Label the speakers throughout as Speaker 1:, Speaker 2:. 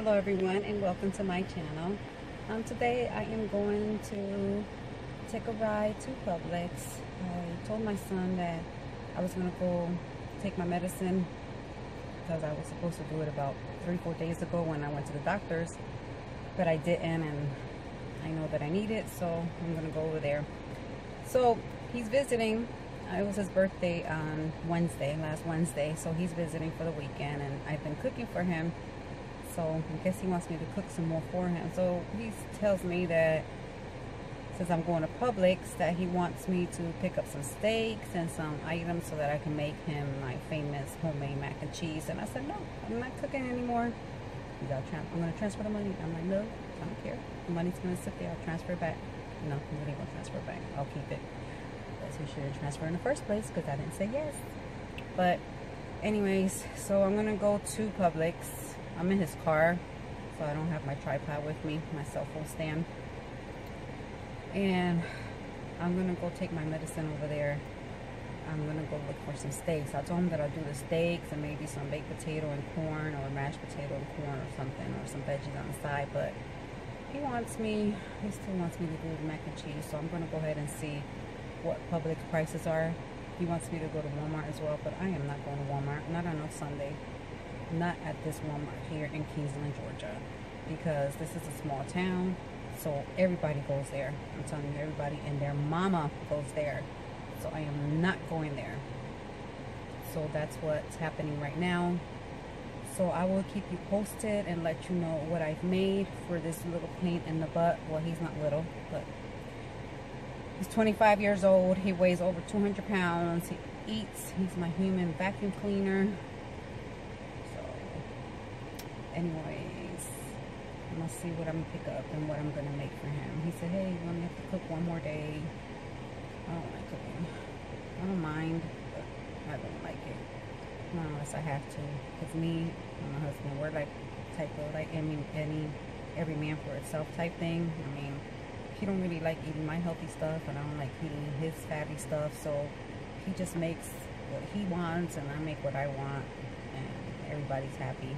Speaker 1: Hello everyone and welcome to my channel. Today I am going to take a ride to Publix. I told my son that I was going to go take my medicine because I was supposed to do it about 3-4 days ago when I went to the doctor's, but I didn't, and I know that I need it, so I'm going to go over there. So he's visiting. It was his birthday on last Wednesday, so he's visiting for the weekend, and I've been cooking for him. So I guess he wants me to cook some more for him. So he tells me that since I'm going to Publix, that he wants me to pick up some steaks and some items so that I can make him my famous homemade mac and cheese. And I said, no, I'm not cooking anymore. I'm going to transfer the money. I'm like, no, I don't care. The money's going to sit there. I'll transfer it back. No, I'm really going to transfer it back. I'll keep it. Because he shouldn't transfer in the first place because I didn't say yes. But anyways, so I'm going to go to Publix. I'm in his car, so I don't have my tripod with me, my cell phone stand. And I'm going to go take my medicine over there. I'm going to go look for some steaks. I told him that I'll do the steaks and maybe some baked potato and corn, or mashed potato and corn or something, or some veggies on the side. But he still wants me to do the mac and cheese, so I'm going to go ahead and see what Publix prices are. He wants me to go to Walmart as well, but I am not going to Walmart, not on a Sunday. Not at this Walmart here in Kingsland, Georgia, because this is a small town, so everybody goes there. I'm telling you, everybody and their mama goes there, so I am not going there. So that's what's happening right now. So I will keep you posted and let you know what I've made for this little pain in the butt. Well, he's not little, but he's 25 years old. He weighs over 200 pounds. He eats. He's my human vacuum cleaner. Anyways, I'm gonna see what I'm gonna pick up and what I'm gonna make for him. He said, hey, you want me to cook one more day? I don't like cooking. I don't mind, but I don't like it. Not unless I have to. Because me and my husband, we're like type of like every man for itself type thing. I mean, he don't really like eating my healthy stuff, and I don't like eating his fatty stuff. So he just makes what he wants, and I make what I want, and everybody's happy.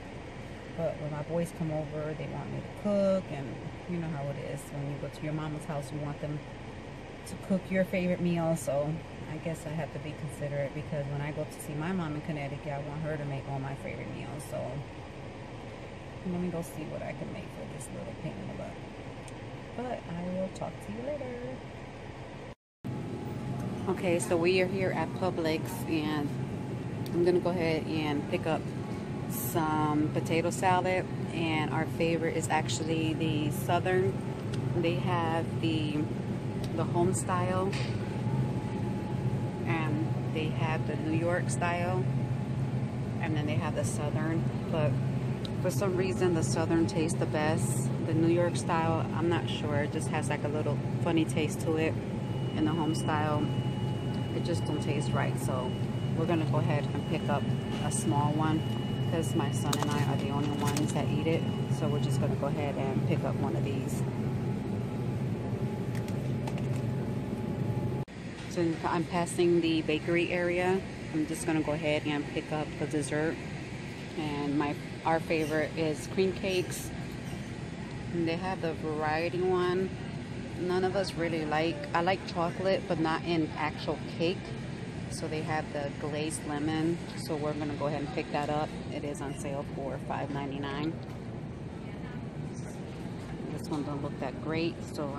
Speaker 1: But when my boys come over, they want me to cook, and you know how it is. When you go to your mama's house, you want them to cook your favorite meal. So I guess I have to be considerate, because when I go to see my mom in Connecticut, I want her to make all my favorite meals. So let me go see what I can make for this little pain in the butt. But I will talk to you later. Okay, so we are here at Publix, and I'm going to go ahead and pick up some potato salad, and our favorite is actually the Southern. They have the home style, and they have the New York style, and then they have the Southern. But for some reason the Southern tastes the best. The New York style, I'm not sure, it just has like a little funny taste to it, and the home style, it just don't taste right. So we're gonna go ahead and pick up a small one, because my son and I are the only ones that eat it. So we're just going to go ahead and pick up one of these. So I'm passing the bakery area. I'm just going to go ahead and pick up the dessert. And our favorite is cream cakes. And they have the variety one. None of us really like. I like chocolate, but not in actual cake. So they have the glazed lemon, so we're gonna go ahead and pick that up. It is on sale for $5.99. This one don't look that great, so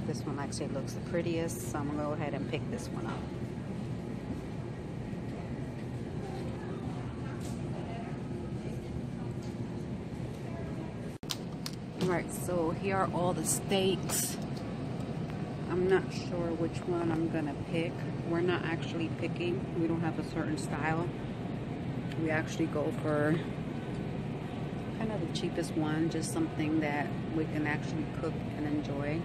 Speaker 1: this one actually looks the prettiest, so I'm gonna go ahead and pick this one up. Alright, so here are all the steaks. I'm not sure which one I'm gonna pick. We're not actually picking. We don't have a certain style. We actually go for kind of the cheapest one, just something that we can actually cook and enjoy.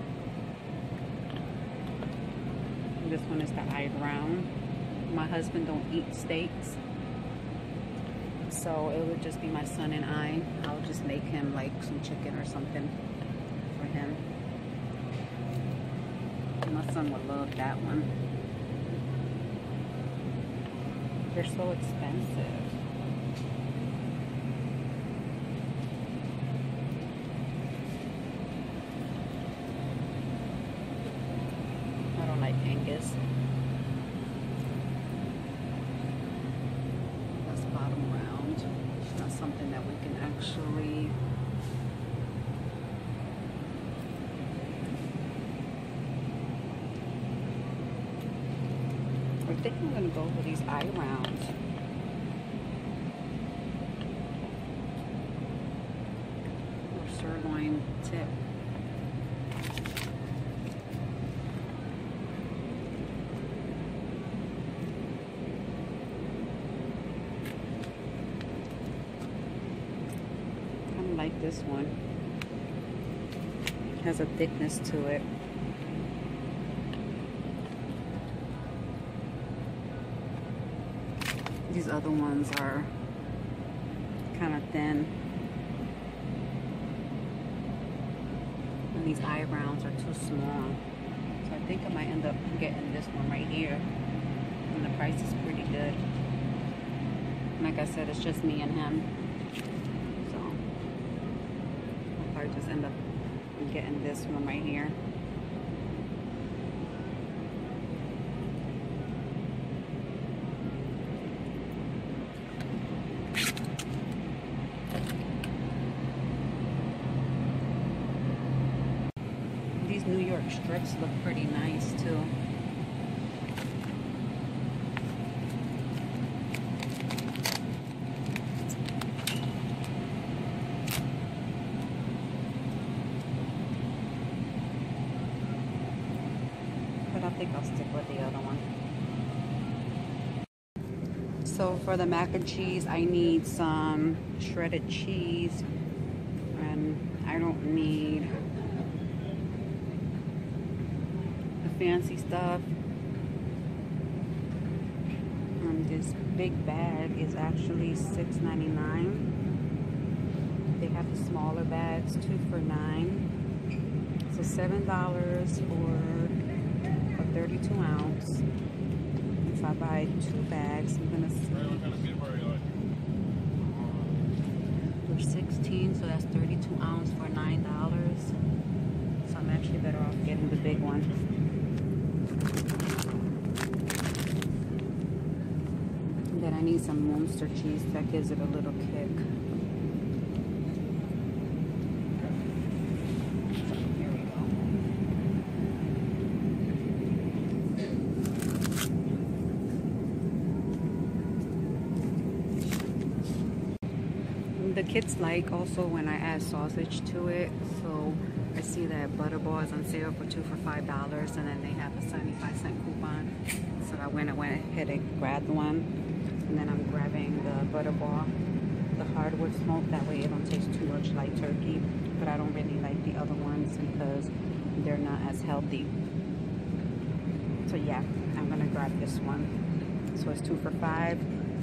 Speaker 1: This one is the eye brown. My husband don't eat steaks, so it would just be my son and I. I'll just make him like some chicken or something for him. My son would love that one. They're so expensive. something that we can actually I think I'm gonna go for these eye rounds. Or sirloin tip. I like this one. It has a thickness to it. These other ones are kind of thin. And these eye rounds are too small. So I think I might end up getting this one right here. And the price is pretty good. Like I said, it's just me and him. So I'll probably just end up getting this one right here. These New York strips look pretty nice too. But I think I'll stick with the other one. So for the mac and cheese, I need some shredded cheese, and I don't need fancy stuff. This big bag is actually $6.99. They have the smaller bags, 2 for $9. So $7 for a 32 ounce. If I buy 2 bags, I'm gonna see for 16, so that's 32 ounce for $9. So I'm actually better off getting the big one. Then I need some Munster cheese that gives it a little kick. So here we go. The kids like also when I add sausage to it. So I see that Butterball is on sale for 2 for $5, and then they have a 75-cent coupon. So I went ahead and grabbed one. And then I'm grabbing the Butterball, the hardwood smoke. That way it don't taste too much like turkey. But I don't really like the other ones because they're not as healthy. So yeah, I'm gonna grab this one. So it's 2 for $5,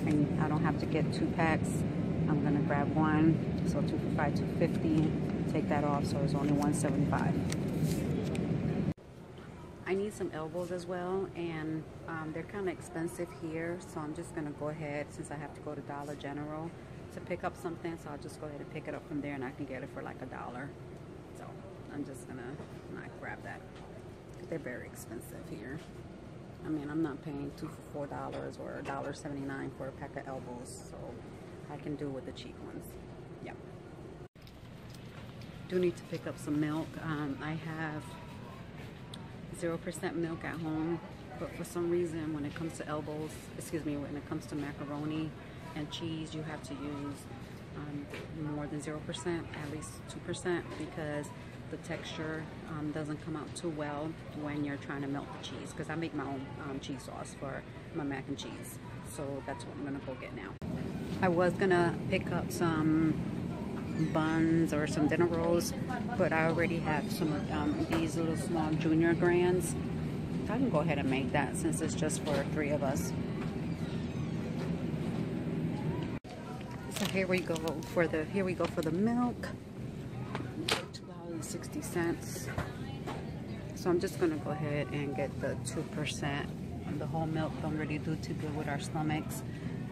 Speaker 1: and I don't have to get 2 packs. I'm gonna grab one. So 2 for $5, $2.50. Take that off, so it's only $1.75. I need some elbows as well, and they're kind of expensive here, so I'm just gonna go ahead, since I have to go to Dollar General to pick up something, so I'll just go ahead and pick it up from there, and I can get it for like $1. So I'm just gonna not grab that. They're very expensive here. I mean, I'm not paying 2 for $4 or $1.79 for a pack of elbows, so I can do with the cheap ones. Yeah. Do need to pick up some milk. I have 0% milk at home, but for some reason when it comes to elbows, when it comes to macaroni and cheese, you have to use more than 0%, at least 2%, because the texture doesn't come out too well when you're trying to melt the cheese, because I make my own cheese sauce for my mac and cheese. So that's what I'm gonna go get now. I was gonna pick up some buns or some dinner rolls, but I already have some of these little small junior grands. I can go ahead and make that since it's just for 3 of us. So here we go for the milk. $2.60. So I'm just gonna go ahead and get the 2%. The whole milk don't really do too good with our stomachs.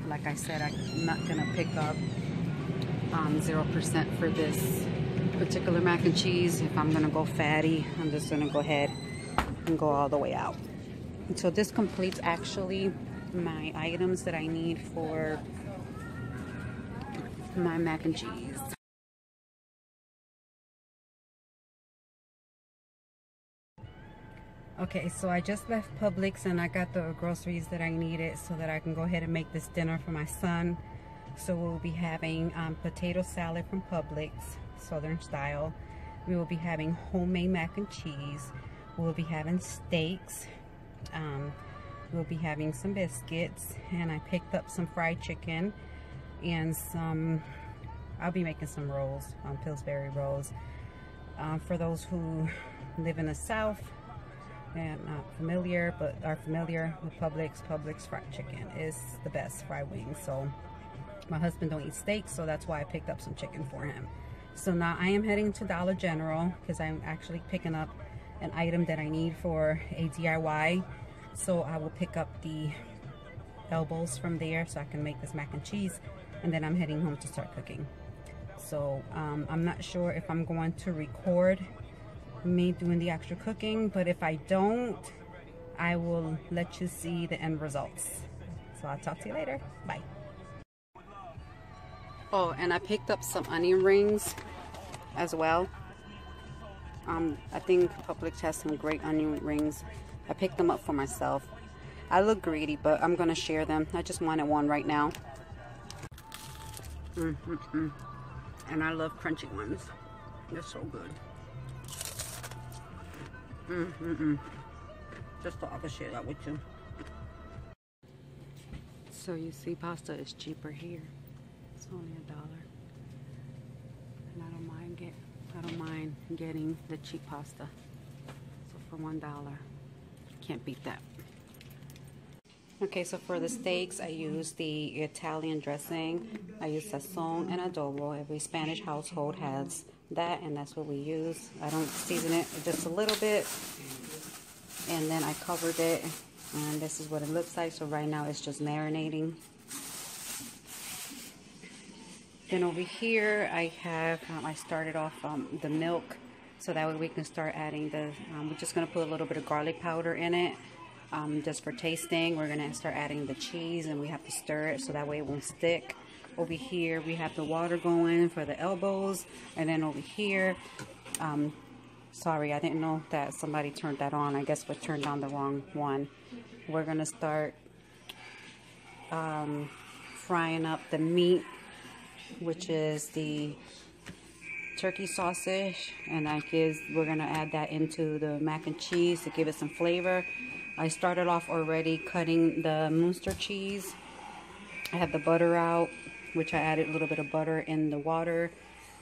Speaker 1: Like I said, I'm not gonna pick up 0% for this particular mac and cheese. If I'm gonna go fatty, I'm just gonna go ahead and go all the way out. And so this completes actually my items that I need for my mac and cheese. Okay, so I just left Publix and I got the groceries that I needed so that I can go ahead and make this dinner for my son. So we'll be having potato salad from Publix, Southern style. We will be having homemade mac and cheese. We'll be having steaks. We'll be having some biscuits, and I picked up some fried chicken and some, I'll be making some rolls, Pillsbury rolls. For those who live in the South and not familiar, but are familiar with Publix fried chicken is the best fried wings. So my husband don't eat steak, so that's why I picked up some chicken for him. So now I am heading to Dollar General because I'm actually picking up an item that I need for a DIY. So I will pick up the elbows from there so I can make this mac and cheese, and then I'm heading home to start cooking. So I'm not sure if I'm going to record me doing the extra cooking, but if I don't, I will let you see the end results. So I'll talk to you later. Bye. Oh, and I picked up some onion rings as well. I think Publix has some great onion rings. I picked them up for myself. I look greedy, but I'm gonna share them. I just wanted one right now. And I love crunchy ones. They're so good. Just thought I could share that with you. So you see, pasta is cheaper here. It's only $1, and I don't mind getting the cheap pasta. So for $1, can't beat that. Okay, so for the steaks, I use the Italian dressing. I use sazon and adobo. Every Spanish household has that, and that's what we use. I don't season it, just a little bit, and then I covered it, and this is what it looks like. So right now it's just marinating. Then over here I have I started off the milk, so that way we can start adding the we're just going to put a little bit of garlic powder in it, just for tasting. We're going to start adding the cheese, and we have to stir it so that way it won't stick. Over here we have the water going for the elbows, and then over here, sorry, I didn't know that somebody turned that on. I guess we turned on the wrong one. We're going to start frying up the meat, which is the turkey sausage, and we're going to add that into the mac and cheese to give it some flavor. I started off already cutting the Munster cheese. I have the butter out, which I added a little bit of butter in the water.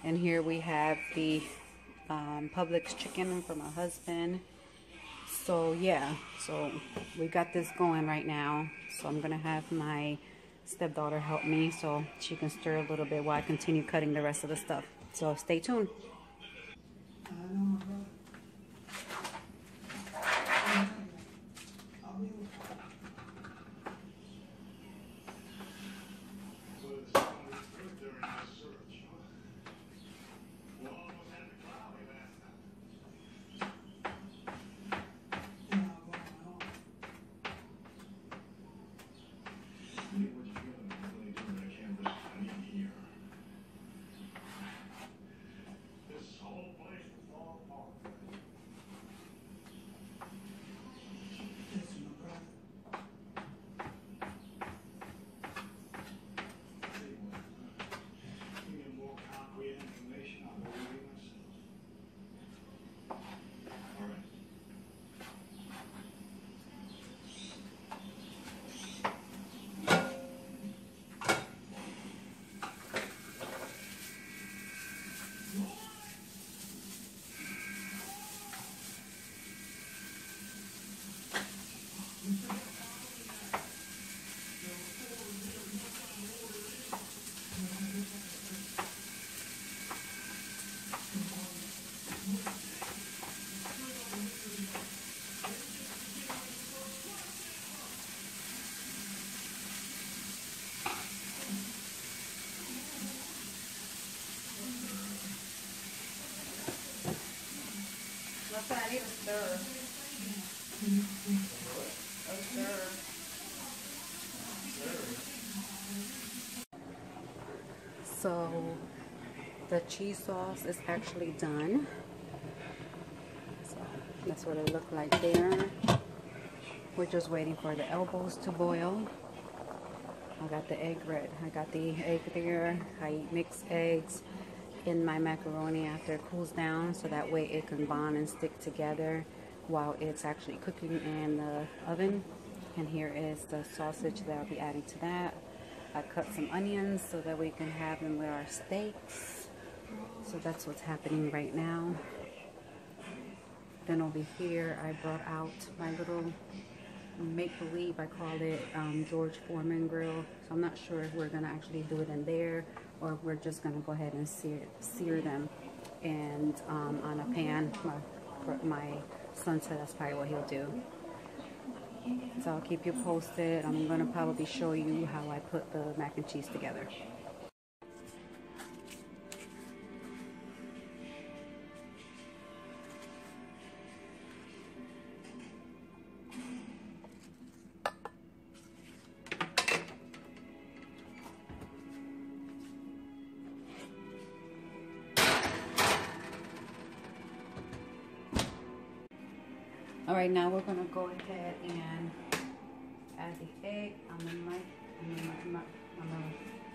Speaker 1: And here we have the Publix chicken for my husband. So yeah, so we got this going right now. So I'm gonna have my stepdaughter help me so she can stir a little bit while I continue cutting the rest of the stuff. So stay tuned. I need a stir. A stir. So the cheese sauce is actually done. So that's what it looked like there. We're just waiting for the elbows to boil. I got the egg red. I got the egg there. I mix eggs in my macaroni after it cools down, so that way it can bond and stick together while it's actually cooking in the oven. And here is the sausage that I'll be adding to that. I cut some onions so that we can have them with our steaks. So that's what's happening right now. Then over here I brought out my little make-believe, I called it George Foreman grill. So I'm not sure if we're gonna actually do it in there or if we're just gonna go ahead and sear them and on a pan. My son said that's probably what he'll do. So I'll keep you posted. I'm gonna probably show you how I put the mac and cheese together. All right, now we're gonna go ahead and add the egg on the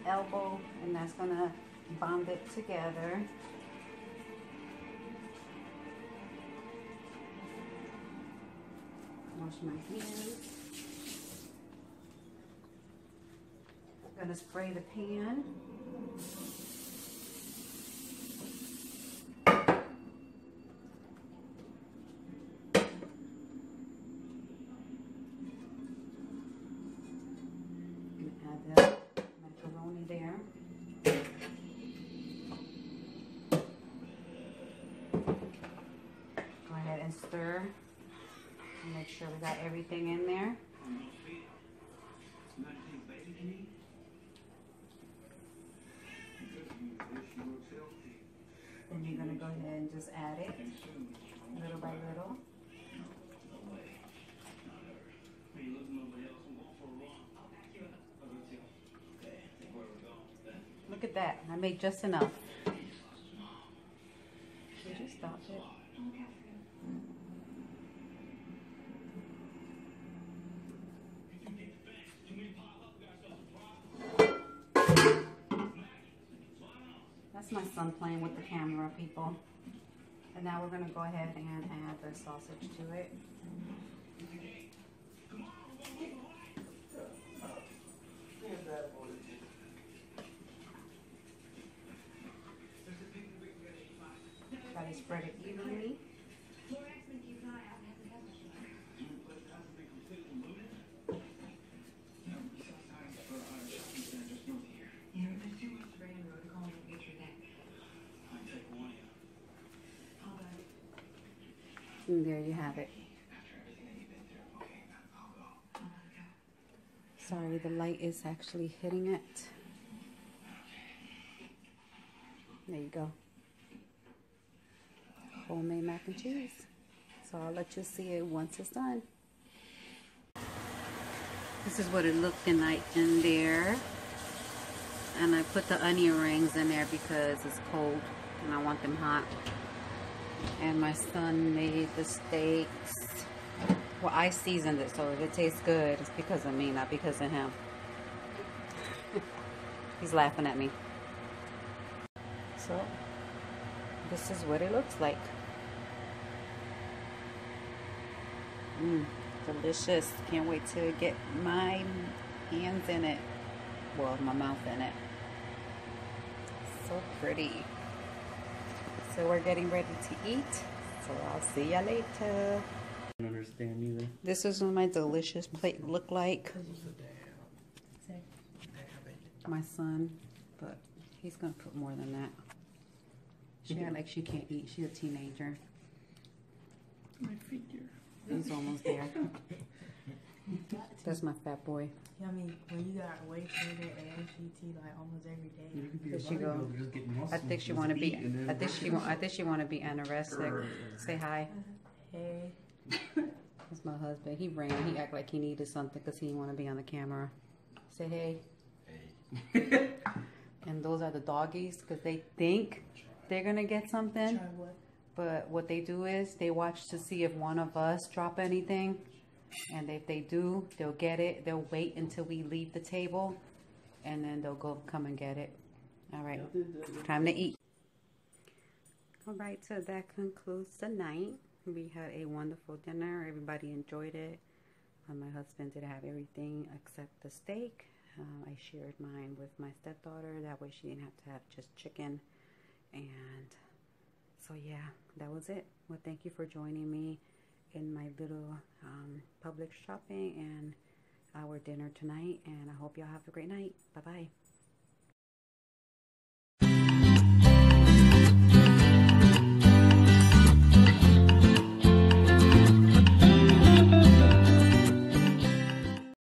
Speaker 1: elbow, and that's gonna bond it together. Wash my hands. I'm gonna spray the pan. There. Go ahead and stir and make sure we got everything in there. Then you're going to go ahead and just add it little by little. Look at that. I made just enough. Did you stop it? That's my son playing with the camera, people. And now we're going to go ahead and add the sausage to it. Try to spread it evenly. And there you have it. Sorry, the light is actually hitting it. There you go. Homemade mac and cheese. So I'll let you see it once it's done. This is what it looked like in there. And I put the onion rings in there because it's cold and I want them hot. And my son made the steaks. Well, I seasoned it, so if it tastes good, it's because of me, not because of him. He's laughing at me. So, this is what it looks like. Delicious. Can't wait to get my hands in it. Well, my mouth in it. So pretty. So we're getting ready to eat. So I'll see ya later.
Speaker 2: I don't understand either.
Speaker 1: This is what my delicious plate look like. My son, but he's gonna put more than that. She act like she can't eat. She's a teenager.
Speaker 2: My figure.
Speaker 1: He's almost there. That's my fat boy.
Speaker 3: I mean, when you got weight training and HGT like almost every day.
Speaker 1: There she go. I think she want to be. I think she want to be anorexic. Say hi.
Speaker 3: Hey.
Speaker 1: That's my husband. He ran. He act like he needed something because he didn't want to be on the camera. Say hey.
Speaker 2: Hey.
Speaker 1: And those are the doggies because they think they're going to get something.
Speaker 3: Try what?
Speaker 1: But what they do is they watch to see if one of us drop anything. And if they do, they'll get it. They'll wait until we leave the table. And then they'll come and get it. All right. Time to eat. All right. So that concludes the night. We had a wonderful dinner. Everybody enjoyed it. My husband did have everything except the steak. I shared mine with my stepdaughter. That way she didn't have to have just chicken. And so yeah, that was it. Well, thank you for joining me in my little Publix shopping and our dinner tonight. And I hope y'all have a great night. Bye-bye.